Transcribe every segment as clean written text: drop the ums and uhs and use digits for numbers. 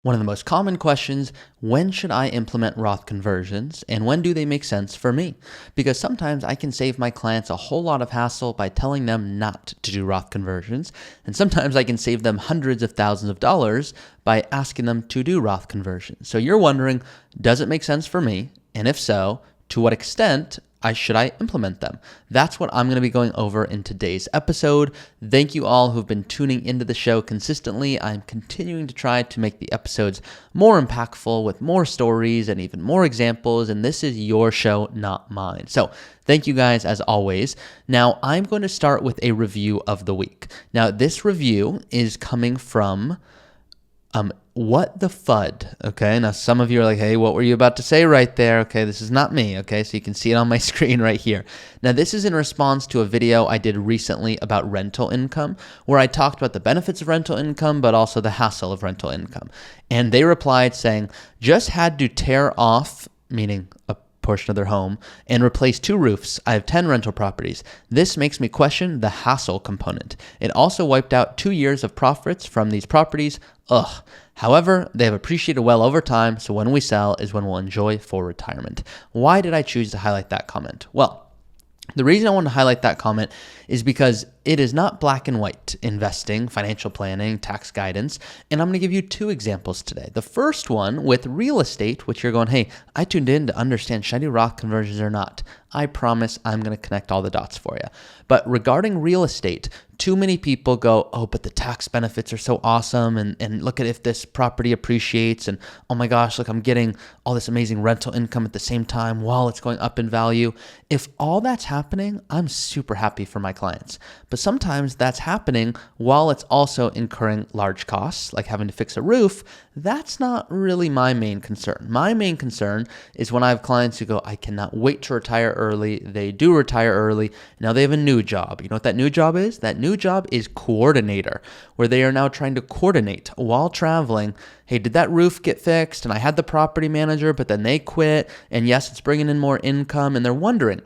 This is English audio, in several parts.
One of the most common questions, when should I implement Roth conversions and when do they make sense for me? Because sometimes I can save my clients a whole lot of hassle by telling them not to do Roth conversions, and sometimes I can save them hundreds of thousands of dollars by asking them to do Roth conversions. So you're wondering, does it make sense for me? And if so, to what extent should I implement them? That's what I'm going to be going over in today's episode. Thank you all who've been tuning into the show consistently. I'm continuing to try to make the episodes more impactful with more stories and even more examples, and this is your show, not mine. So thank you guys as always. Now I'm going to start with a review of the week. Now this review is coming from What the FUD, okay? Now, some of you are like, hey, what were you about to say right there? Okay, this is not me, okay? So you can see it on my screen right here. Now, this is in response to a video I did recently about rental income, where I talked about the benefits of rental income, but also the hassle of rental income. And they replied saying, just had to tear off, meaning a portion of their home, and replace 2 roofs. I have 10 rental properties. This makes me question the hassle component. It also wiped out 2 years of profits from these properties. Ugh. However, they have appreciated well over time, so when we sell is when we'll enjoy for retirement. Why did I choose to highlight that comment? Well, the reason I want to highlight that comment is because it is not black and white investing, financial planning, tax guidance, and I'm going to give you 2 examples today. The first one with real estate, which you're going, hey, I tuned in to understand should I do Roth conversions or not. I promise I'm going to connect all the dots for you. But regarding real estate, too many people go, oh, but the tax benefits are so awesome, and look at if this property appreciates, and oh my gosh, look, I'm getting all this amazing rental income at the same time while it's going up in value. If all that's happening, I'm super happy for my clients. But sometimes that's happening while it's also incurring large costs, like having to fix a roof. That's not really my main concern. My main concern is when I have clients who go, I cannot wait to retire early. They do retire early. Now they have a new job. You know what that new job is? That new job is coordinator, where they are now trying to coordinate while traveling. Hey, did that roof get fixed? And I had the property manager, but then they quit. And yes, it's bringing in more income. And they're wondering,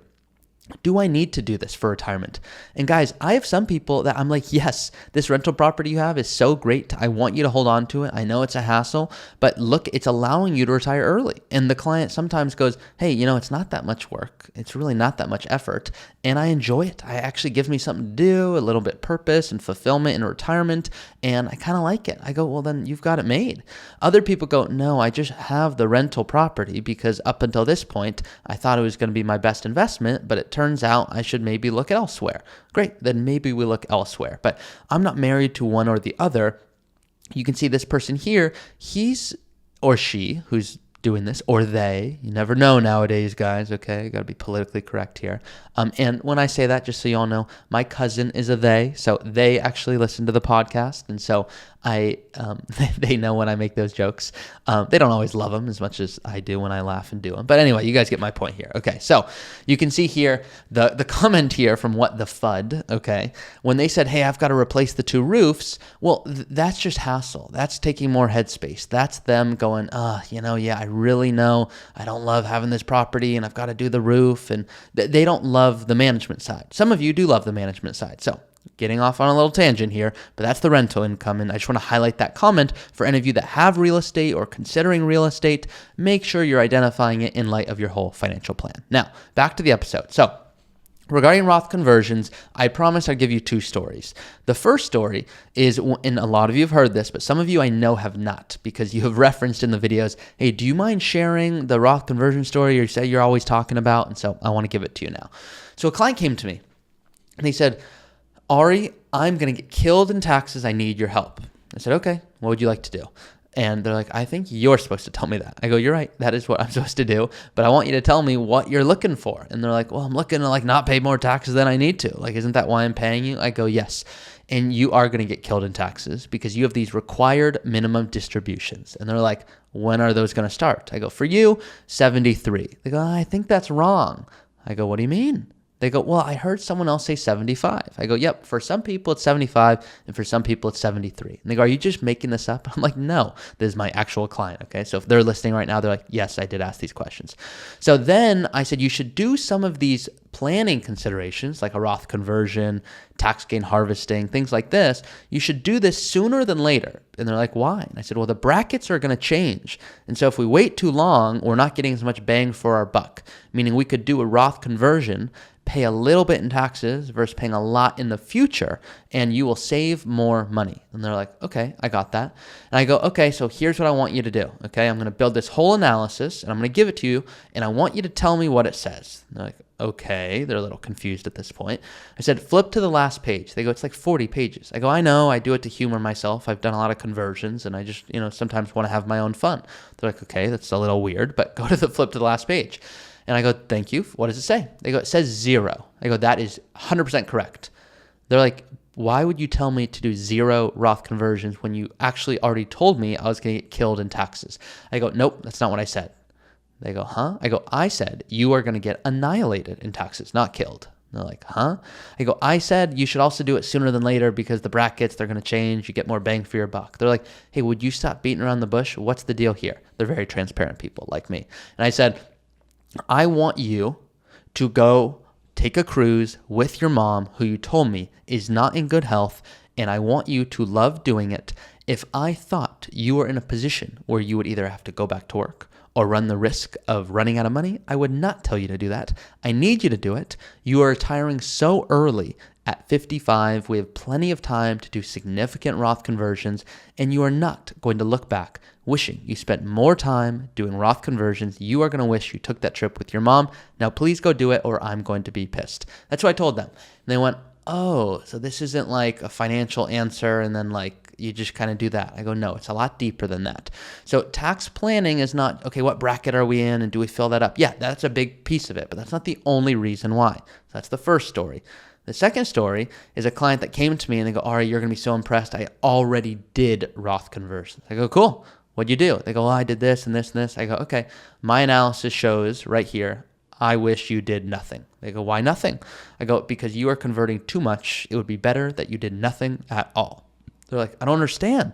do I need to do this for retirement? And guys, I have some people that I'm like, yes, this rental property you have is so great. I want you to hold on to it. I know it's a hassle, but look, it's allowing you to retire early. And the client sometimes goes, hey, you know, it's not that much work. It's really not that much effort. And I enjoy it. It actually gives me something to do, a little bit purpose and fulfillment in retirement. And I kind of like it. I go, well, then you've got it made. Other people go, no, I just have the rental property because up until this point, I thought it was going to be my best investment, but it turns out I should maybe look elsewhere. Great, then maybe we look elsewhere. But I'm not married to one or the other. You can see this person here, he's or she who's doing this, or they, you never know nowadays, guys, okay? Got to be politically correct here. And when I say that, just so you all know, my cousin is a they, so they actually listen to the podcast, and so they know when I make those jokes. They don't always love them as much as I do when I laugh and do them. But anyway, you guys get my point here. Okay, so you can see here the comment here from What the FUD, okay? When they said, hey, I've got to replace the 2 roofs, well, that's just hassle. That's taking more headspace. That's them going, yeah, I really know I don't love having this property and I've got to do the roof. And they don't love the management side. Some of you do love the management side. So getting off on a little tangent here, but that's the rental income. And I just want to highlight that comment for any of you that have real estate or considering real estate. Make sure you're identifying it in light of your whole financial plan. Now, back to the episode. So regarding Roth conversions, I promised I'd give you 2 stories. The first story is, and a lot of you have heard this, but some of you I know have not, because you have referenced in the videos, hey, do you mind sharing the Roth conversion story you say you're always talking about? And so I want to give it to you now. So a client came to me and he said, Ari, I'm going to get killed in taxes. I need your help. I said, okay, what would you like to do? And they're like, I think you're supposed to tell me that. I go, you're right. That is what I'm supposed to do. But I want you to tell me what you're looking for. And they're like, well, I'm looking to not pay more taxes than I need to. Isn't that why I'm paying you? I go, yes. And you are going to get killed in taxes because you have these required minimum distributions. And they're like, when are those going to start? I go, for you, 73. They go, I think that's wrong. I go, what do you mean? They go, well, I heard someone else say 75. I go, yep, for some people it's 75 and for some people it's 73. And they go, are you just making this up? I'm like, no, this is my actual client. Okay. So if they're listening right now, they're like, yes, I did ask these questions. So then I said, you should do some of these planning considerations like a Roth conversion, tax gain harvesting, things like this. You should do this sooner than later. And they're like, why? And I said, well, the brackets are going to change. And so if we wait too long, we're not getting as much bang for our buck, meaning we could do a Roth conversion, pay a little bit in taxes versus paying a lot in the future, and you will save more money. And they're like, okay, I got that. And I go, okay, so here's what I want you to do. Okay, I'm going to build this whole analysis and I'm going to give it to you, and I want you to tell me what it says. And they're like, okay, they're a little confused at this point. I said, flip to the last page. They go, it's like 40 pages. I go, I know, I do it to humor myself. I've done a lot of conversions and I just, sometimes want to have my own fun. They're like, okay, that's a little weird, but go to the flip to the last page. And I go, thank you. What does it say? They go, it says 0. I go, that is 100% correct. They're like, why would you tell me to do 0 Roth conversions when you actually already told me I was going to get killed in taxes? I go, nope, that's not what I said. They go, huh? I go, I said you are going to get annihilated in taxes, not killed. And they're like, huh? I go, I said you should also do it sooner than later because the brackets, they're going to change. You get more bang for your buck. They're like, hey, would you stop beating around the bush? What's the deal here? They're very transparent people like me. And I said, I want you to go take a cruise with your mom, who you told me is not in good health, and I want you to love doing it. If I thought you were in a position where you would either have to go back to work or run the risk of running out of money, I would not tell you to do that. I need you to do it. You are retiring so early. At 55, we have plenty of time to do significant Roth conversions, and you are not going to look back wishing you spent more time doing Roth conversions. You are going to wish you took that trip with your mom. Now, please go do it or I'm going to be pissed. That's what I told them. And they went, oh, so this isn't like a financial answer and then like you just kind of do that. I go, no, it's a lot deeper than that. So tax planning is not, okay, what bracket are we in and do we fill that up? Yeah, that's a big piece of it, but that's not the only reason why. So that's the first story. The second story is a client that came to me and they go, Ari, you're going to be so impressed. I already did Roth conversions. I go, cool. What'd you do? They go, well, I did this and this and this. I go, okay, my analysis shows right here, I wish you did nothing. They go, why nothing? I go, because you are converting too much. It would be better that you did nothing at all. They're like, I don't understand.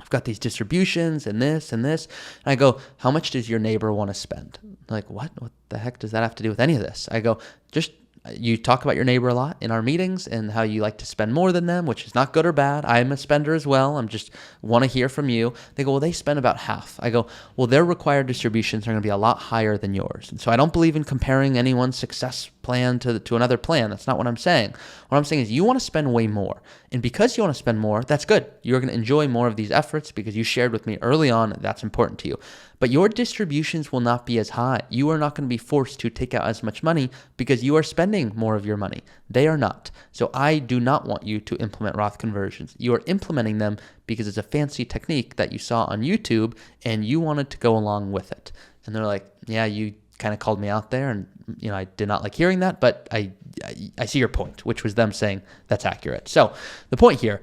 I've got these distributions and this and this. And I go, how much does your neighbor want to spend? They're like, what? What the heck does that have to do with any of this? I go, just you talk about your neighbor a lot in our meetings and how you like to spend more than them, which is not good or bad. I'm a spender as well. I'm just want to hear from you. They go, well, they spend about half. I go, well, their required distributions are going to be a lot higher than yours. And so I don't believe in comparing anyone's success plan to another plan. That's not what I'm saying. What I'm saying is you want to spend way more. And because you want to spend more, that's good. You're going to enjoy more of these efforts because you shared with me early on that's important to you. But your distributions will not be as high. You are not going to be forced to take out as much money because you are spending more of your money. They are not. So I do not want you to implement Roth conversions. You are implementing them because it's a fancy technique that you saw on YouTube and you wanted to go along with it. And they're like, yeah, you kind of called me out there and I did not like hearing that, but I see your point, which was them saying that's accurate. So the point here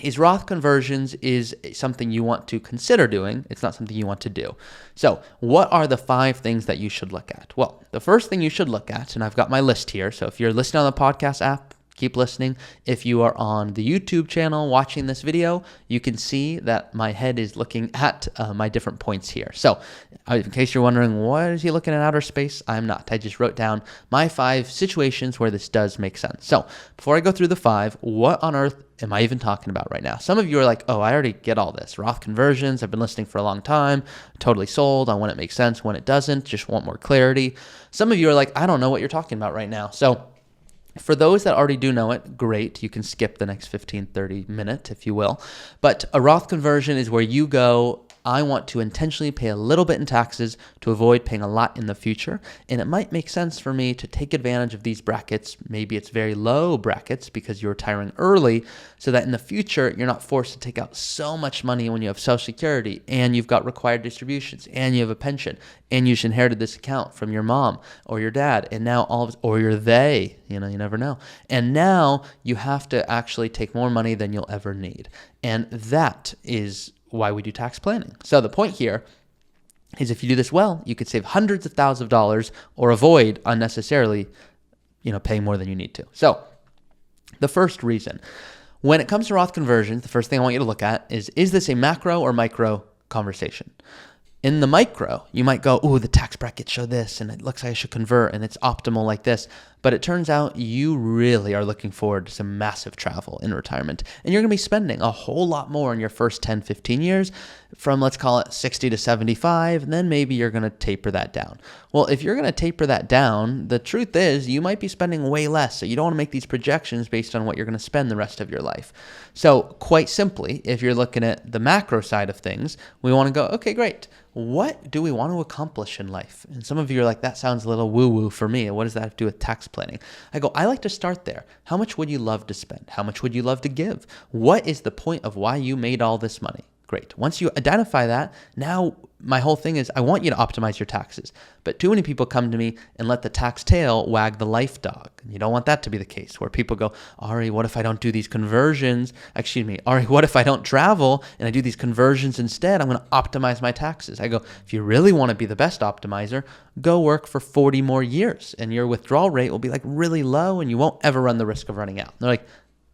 is Roth conversions is something you want to consider doing. It's not something you want to do. So what are the 5 things that you should look at? Well, the first thing you should look at, and I've got my list here. So if you're listening on the podcast app, keep listening. If you are on the YouTube channel watching this video, you can see that my head is looking at my different points here. So in case you're wondering, what is he looking at outer space? I'm not. I just wrote down my 5 situations where this does make sense. So before I go through the 5, what on earth am I even talking about right now? Some of you are like, oh, I already get all this. Roth conversions, I've been listening for a long time, totally sold on when it makes sense, when it doesn't, just want more clarity. Some of you are like, I don't know what you're talking about right now. So for those that already do know it, great. You can skip the next 15, 30 minutes, if you will. But a Roth conversion is where you go, I want to intentionally pay a little bit in taxes to avoid paying a lot in the future. And it might make sense for me to take advantage of these brackets. Maybe it's very low brackets because you're retiring early so that in the future, you're not forced to take out so much money when you have Social Security and you've got required distributions and you have a pension and you inherited this account from your mom or your dad and now or your they, you never know. And now you have to actually take more money than you'll ever need. And that is why we do tax planning. So the point here is if you do this well, you could save hundreds of thousands of dollars or avoid unnecessarily paying more than you need to. So the first reason, when it comes to Roth conversions, the first thing I want you to look at is this a macro or micro conversation? In the micro, you might go, the tax brackets show this, and it looks like I should convert, and it's optimal like this. But it turns out you really are looking forward to some massive travel in retirement. And you're going to be spending a whole lot more in your first 10, 15 years from, let's call it 60 to 75, and then maybe you're going to taper that down. Well, if you're going to taper that down, the truth is you might be spending way less. So you don't want to make these projections based on what you're going to spend the rest of your life. So quite simply, if you're looking at the macro side of things, we want to go, okay, great. What do we want to accomplish in life? And some of you are like, that sounds a little woo-woo for me. What does that have to do with tax planning? I go, I like to start there. How much would you love to spend? How much would you love to give? What is the point of why you made all this money? Great. Once you identify that, now my whole thing is I want you to optimize your taxes. But too many people come to me and let the tax tail wag the life dog. You don't want that to be the case, where people go, Ari, what if I don't do these conversions? Ari, what if I don't travel and I do these conversions instead? I'm going to optimize my taxes. I go, if you really want to be the best optimizer, go work for 40 more years and your withdrawal rate will be like really low and you won't ever run the risk of running out. And they're like,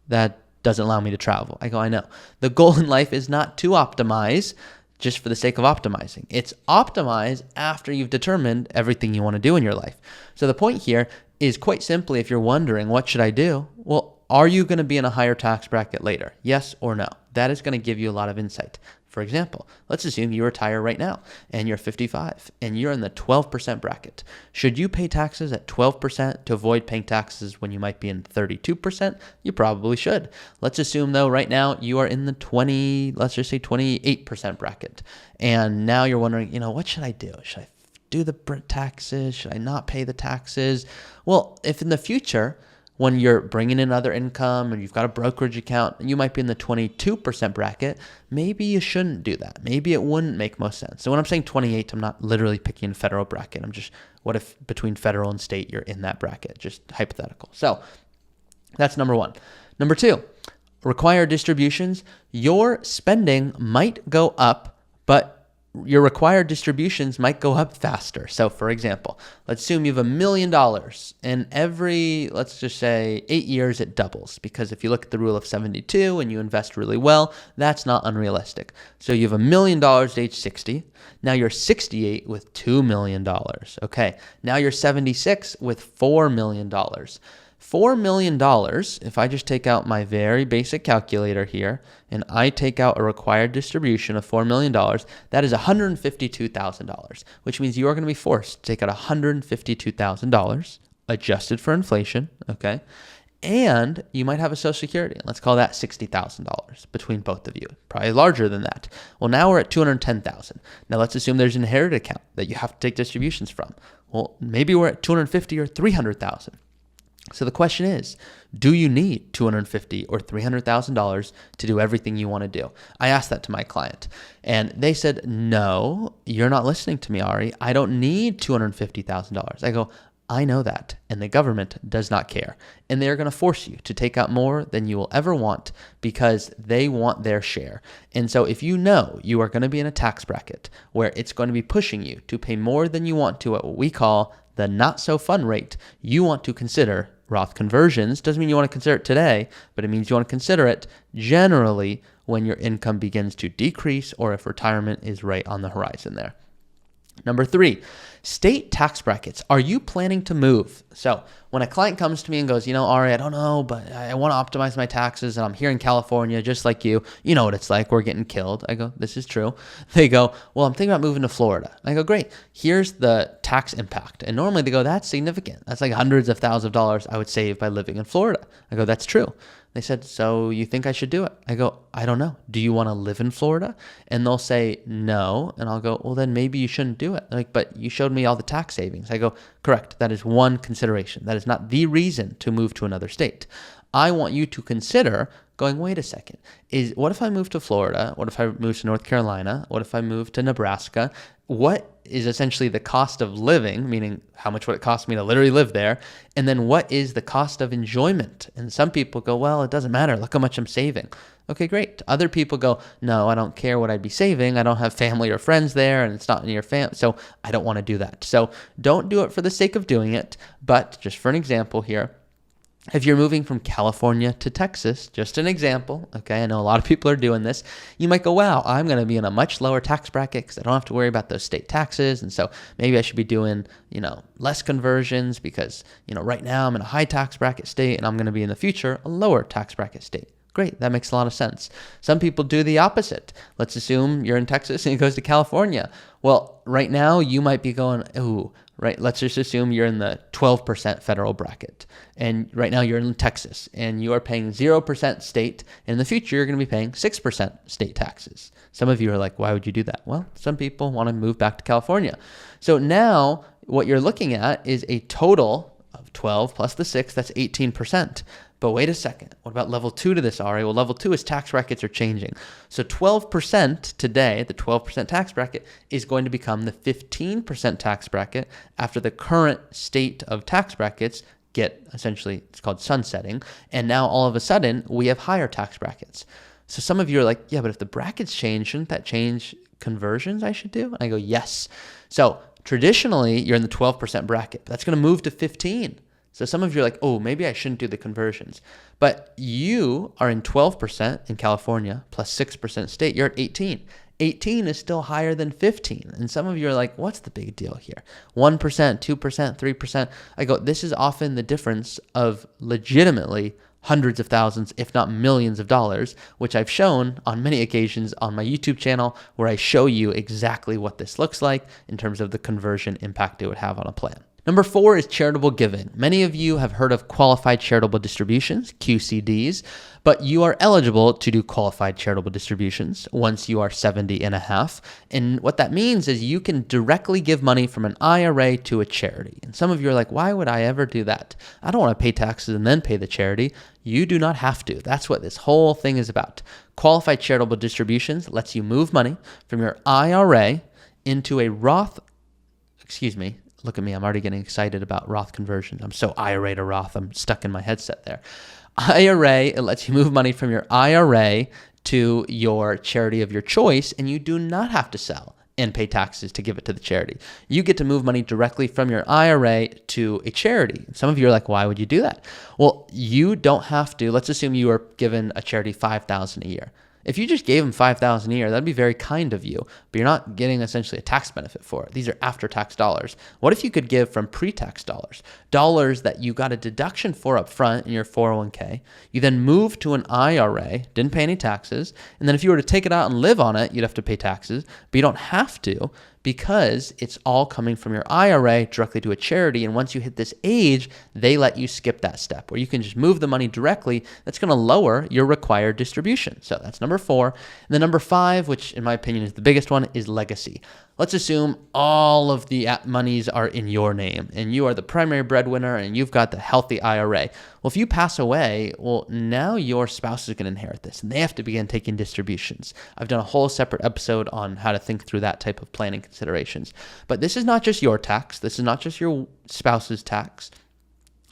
that doesn't allow me to travel. I go, I know. The goal in life is not to optimize just for the sake of optimizing. It's optimize after you've determined everything you want to do in your life. So the point here is quite simply, if you're wondering, what should I do? Well, are you going to be in a higher tax bracket later? Yes or no? That is going to give you a lot of insight. For example, let's assume you retire right now and you're 55 and you're in the 12% bracket. Should you pay taxes at 12% to avoid paying taxes when you might be in 32%? You probably should. Let's assume though right now you are in the 28% bracket. And now you're wondering, what should I do? Should I do the taxes? Should I not pay the taxes? Well, if in the future, when you're bringing in other income and you've got a brokerage account, you might be in the 22% bracket, maybe you shouldn't do that. Maybe it wouldn't make most sense. So when I'm saying 28, I'm not literally picking a federal bracket. I'm just, what if between federal and state, you're in that bracket? Just hypothetical. So that's number one. Number two, required distributions. Your spending might go up, but your required distributions might go up faster. So for example, let's assume you have $1 million and every, let's just say 8 years it doubles, because if you look at the rule of 72 and you invest really well, that's not unrealistic. So you have $1 million at age 60. Now you're 68 with $2 million. Okay. Now you're 76 with $4 million. $4 million, if I just take out my very basic calculator here and I take out a required distribution of $4 million, that is $152,000, which means you are going to be forced to take out $152,000 adjusted for inflation, okay? And you might have a Social Security. Let's call that $60,000 between both of you, probably larger than that. Well, now we're at $210,000. Now let's assume there's an inherited account that you have to take distributions from. Well, maybe we're at $250,000 or $300,000. So the question is, do you need $250,000 or $300,000 to do everything you want to do? I asked that to my client and they said, no, you're not listening to me, Ari. I don't need $250,000. I go, I know that. And the government does not care. And they're going to force you to take out more than you will ever want because they want their share. And so if you know you are going to be in a tax bracket where it's going to be pushing you to pay more than you want to at what we call the not so fun rate, you want to consider Roth conversions. Doesn't mean you want to consider it today, but it means you want to consider it generally when your income begins to decrease or if retirement is right on the horizon there. Number three, state tax brackets. Are you planning to move? So when a client comes to me and goes, Ari, I don't know, but I want to optimize my taxes and I'm here in California just like you. You know what it's like. We're getting killed. I go, this is true. They go, well, I'm thinking about moving to Florida. I go, great. Here's the tax impact. And normally they go, that's significant. That's like hundreds of thousands of dollars I would save by living in Florida. I go, that's true. They said, so you think I should do it? I go, I don't know. Do you want to live in Florida? And they'll say no. And I'll go, well, then maybe you shouldn't do it. Like, but you showed me all the tax savings. I go, correct. That is one consideration. That is not the reason to move to another state. I want you to consider going, wait a second, what if I move to Florida? What if I move to North Carolina? What if I move to Nebraska? What is essentially the cost of living, meaning how much would it cost me to literally live there? And then what is the cost of enjoyment? And some people go, well, it doesn't matter. Look how much I'm saving. Okay, great. Other people go, no, I don't care what I'd be saving. I don't have family or friends there, and it's not near family, so I don't want to do that. So don't do it for the sake of doing it, but just for an example here, if you're moving from California to Texas, just an example, okay, I know a lot of people are doing this, you might go, wow, I'm going to be in a much lower tax bracket because I don't have to worry about those state taxes, and so maybe I should be doing, less conversions because, right now I'm in a high tax bracket state and I'm going to be in the future a lower tax bracket state. Great, that makes a lot of sense. Some people do the opposite. Let's assume you're in Texas and it goes to California. Well, right now you might be going, ooh, right, let's just assume you're in the 12% federal bracket. And right now you're in Texas and you are paying 0% state. And in the future, you're going to be paying 6% state taxes. Some of you are like, why would you do that? Well, some people want to move back to California. So now what you're looking at is a total of 12 plus the 6, that's 18%. But wait a second, what about level 2 to this, Ari? Well, level 2 is tax brackets are changing. So 12% today, the 12% tax bracket, is going to become the 15% tax bracket after the current state of tax brackets get essentially, it's called sunsetting. And now all of a sudden, we have higher tax brackets. So some of you are like, yeah, but if the brackets change, shouldn't that change conversions I should do? And I go, yes. So traditionally, you're in the 12% bracket, but that's going to move to 15. So some of you are like, oh, maybe I shouldn't do the conversions. But you are in 12% in California plus 6% state. You're at 18. 18 is still higher than 15. And some of you are like, what's the big deal here? 1%, 2%, 3%. I go, this is often the difference of legitimately hundreds of thousands, if not millions of dollars, which I've shown on many occasions on my YouTube channel where I show you exactly what this looks like in terms of the conversion impact it would have on a plan. Number 4 is charitable giving. Many of you have heard of qualified charitable distributions, QCDs, but you are eligible to do qualified charitable distributions once you are 70 and a half. And what that means is you can directly give money from an IRA to a charity. And some of you are like, why would I ever do that? I don't want to pay taxes and then pay the charity. You do not have to. That's what this whole thing is about. Qualified charitable distributions lets you move money from your IRA into a Roth, look at me, I'm already getting excited about Roth conversions. I'm so IRA to Roth, I'm stuck in my headset there. IRA, it lets you move money from your IRA to your charity of your choice, and you do not have to sell and pay taxes to give it to the charity. You get to move money directly from your IRA to a charity. Some of you are like, why would you do that? Well, you don't have to. Let's assume you are given a charity $5,000 a year. If you just gave them $5,000 a year, that'd be very kind of you, but you're not getting essentially a tax benefit for it. These are after-tax dollars. What if you could give from pre-tax dollars? Dollars that you got a deduction for up front in your 401k. You then move to an IRA, didn't pay any taxes, and then if you were to take it out and live on it, you'd have to pay taxes, but you don't have to because it's all coming from your IRA directly to a charity. And once you hit this age, they let you skip that step where you can just move the money directly. That's going to lower your required distribution. So that's number 4. And then number 5, which in my opinion is the biggest one, is legacy. Let's assume all of the monies are in your name and you are the primary breadwinner and you've got the healthy IRA. Well, if you pass away, well, now your spouse is going to inherit this and they have to begin taking distributions. I've done a whole separate episode on how to think through that type of planning considerations. But this is not just your tax. This is not just your spouse's tax.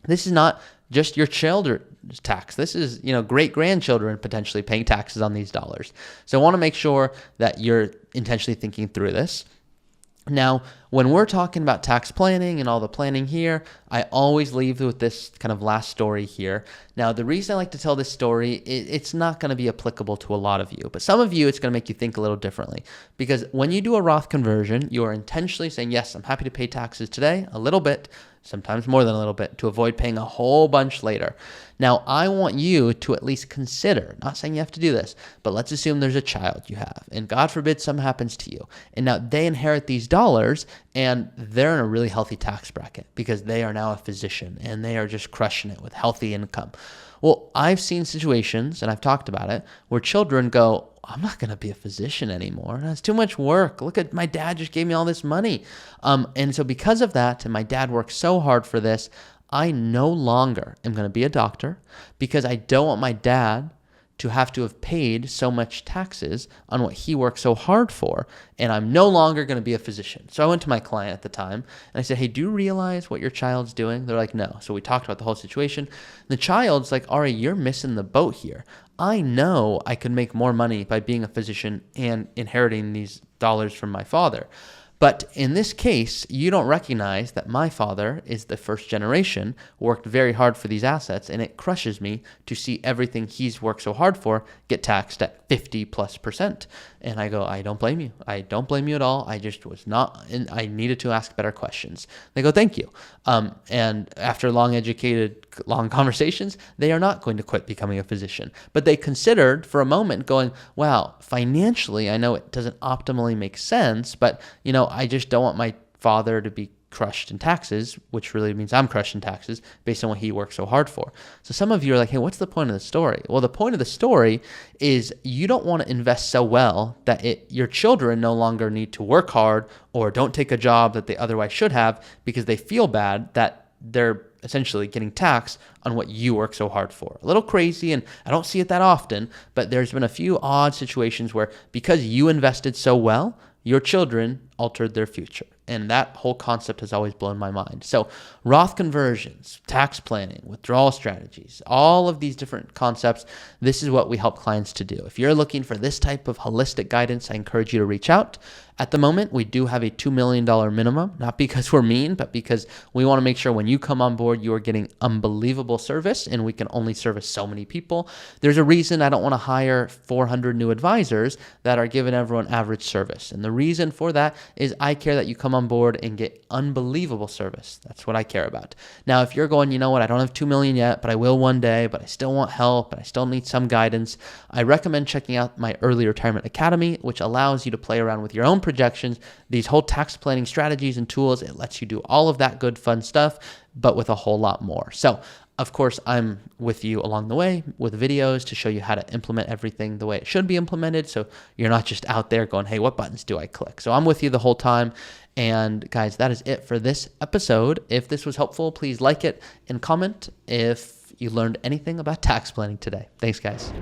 This is not just your children's tax. This is, great-grandchildren potentially paying taxes on these dollars. So I want to make sure that you're intentionally thinking through this. Now, when we're talking about tax planning and all the planning here, I always leave with this kind of last story here. Now, the reason I like to tell this story, it's not going to be applicable to a lot of you, but some of you, it's going to make you think a little differently. Because when you do a Roth conversion, you are intentionally saying, yes, I'm happy to pay taxes today, a little bit, sometimes more than a little bit, to avoid paying a whole bunch later. Now, I want you to at least consider, not saying you have to do this, but let's assume there's a child you have, and God forbid something happens to you, and now they inherit these dollars, and they're in a really healthy tax bracket because they are now a physician, and they are just crushing it with healthy income. Well, I've seen situations, and I've talked about it, where children go, I'm not going to be a physician anymore. That's too much work. Look at my dad just gave me all this money. And so because of that, and my dad worked so hard for this, I no longer am going to be a doctor because I don't want my dad to have paid so much taxes on what he worked so hard for, and I'm no longer going to be a physician. So I went to my client at the time and I said, hey, do you realize what your child's doing? They're like, no. So we talked about the whole situation. The child's like, Ari, you're missing the boat here. I know I could make more money by being a physician and inheriting these dollars from my father. But in this case, you don't recognize that my father is the first generation, worked very hard for these assets, and it crushes me to see everything he's worked so hard for get taxed at 50+%. And I go, I don't blame you. I don't blame you at all. I just was not, and I needed to ask better questions. They go, thank you. And after long conversations, they are not going to quit becoming a physician. But they considered for a moment going, wow, financially, I know it doesn't optimally make sense, but I just don't want my father to be crushed in taxes, which really means I'm crushed in taxes based on what he worked so hard for. So some of you are like, hey, what's the point of the story? Well, the point of the story is you don't want to invest so well that your children no longer need to work hard or don't take a job that they otherwise should have because they feel bad that they're essentially getting taxed on what you work so hard for. A little crazy, and I don't see it that often, but there's been a few odd situations where because you invested so well, your children altered their future. And that whole concept has always blown my mind. So Roth conversions, tax planning, withdrawal strategies, all of these different concepts, this is what we help clients to do. If you're looking for this type of holistic guidance, I encourage you to reach out. At the moment, we do have a $2 million minimum, not because we're mean, but because we want to make sure when you come on board, you are getting unbelievable service, and we can only service so many people. There's a reason I don't want to hire 400 new advisors that are giving everyone average service. And the reason for that is I care that you come on board and get unbelievable service. That's what I care about. Now, if you're going, you know what, I don't have 2 million yet, but I will one day, but I still want help and I still need some guidance, I recommend checking out my Early Retirement Academy, which allows you to play around with your own projections, these whole tax planning strategies and tools. It lets you do all of that good, fun stuff, but with a whole lot more. So of course, I'm with you along the way with videos to show you how to implement everything the way it should be implemented. So you're not just out there going, hey, what buttons do I click? So I'm with you the whole time. And guys, that is it for this episode. If this was helpful, please like it and comment if you learned anything about tax planning today. Thanks, guys.